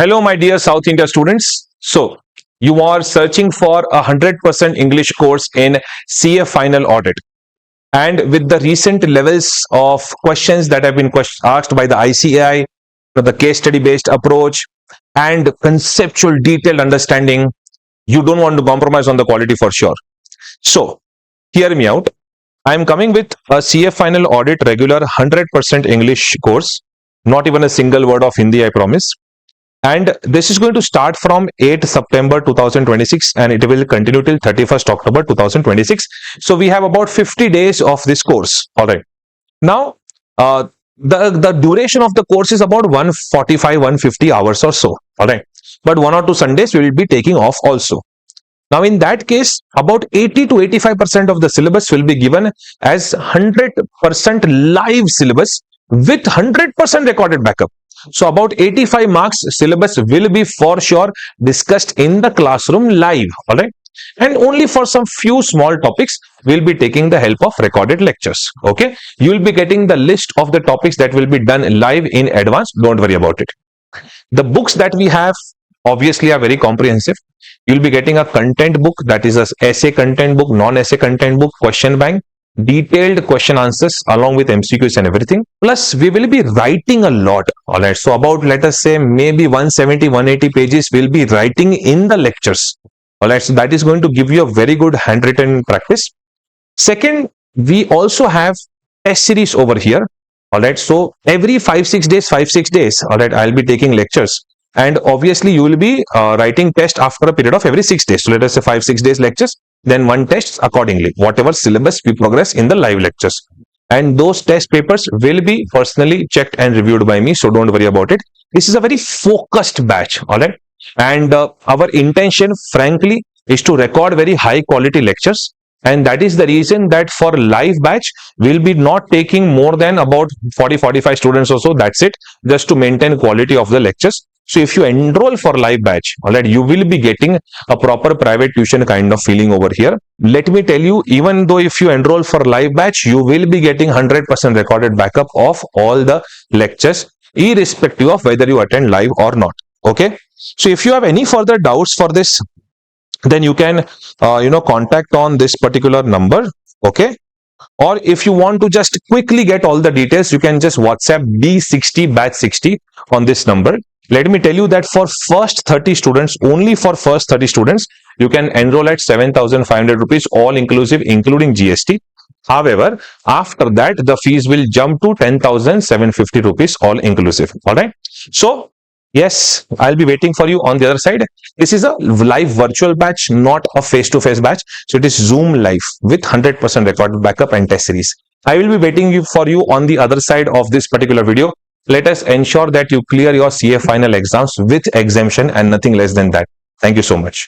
Hello, my dear South India students. So, you are searching for a 100% English course in CA Final Audit. And with the recent levels of questions that have been asked by the ICAI, the case study based approach, and conceptual detailed understanding, you don't want to compromise on the quality for sure. So, hear me out. I am coming with a CA Final Audit regular 100% English course, not even a single word of Hindi, I promise. And this is going to start from 8th September 2026 and it will continue till 31st October 2026. So we have about 50 days of this course. All right. Now, the duration of the course is about 150 hours or so. All right. But 1 or 2 Sundays we will be taking off also. Now, in that case, about 80 to 85% of the syllabus will be given as 100% live syllabus with 100% recorded backup. So about 85 marks syllabus will be for sure discussed in the classroom live, all right? And only for some few small topics, we'll be taking the help of recorded lectures, okay? You will be getting the list of the topics that will be done live in advance. Don't worry about it. The books that we have obviously are very comprehensive. You'll be getting a content book, that is a essay content book, non-essay content book, question bank, detailed question answers along with MCQs and everything. Plus, we will be writing a lot. All right. So about, let us say, maybe 170, 180 pages we'll be writing in the lectures. All right. So that is going to give you a very good handwritten practice. Second, we also have test series over here. All right. So every 5-6 days, all right, I'll be taking lectures. And obviously, you will be writing test after a period of every 6 days. So let us say 5-6 days lectures, then one test accordingly, whatever syllabus we progress in the live lectures. And those test papers will be personally checked and reviewed by me. So don't worry about it. This is a very focused batch. All right. And our intention, frankly, is to record very high quality lectures. And that is the reason that for live batch, we'll be not taking more than about 40-45 students or so. That's it, just to maintain quality of the lectures. So if you enroll for live batch, all right, you will be getting a proper private tuition kind of feeling over here. Let me tell you, even though if you enroll for live batch, you will be getting 100% recorded backup of all the lectures, irrespective of whether you attend live or not. Okay. So if you have any further doubts for this, then you can, contact on this particular number. Okay. Or if you want to just quickly get all the details, you can just WhatsApp B60 batch 60 on this number. Let me tell you that for first 30 students, only for first 30 students, you can enroll at 7,500 rupees, all inclusive, including GST. However, after that, the fees will jump to 10,750 rupees, all inclusive. All right. So, yes, I'll be waiting for you on the other side. This is a live virtual batch, not a face-to-face batch. So, it is Zoom live with 100% recorded backup and test series. I will be waiting for you on the other side of this particular video. Let us ensure that you clear your CA final exams with exemption and nothing less than that. Thank you so much.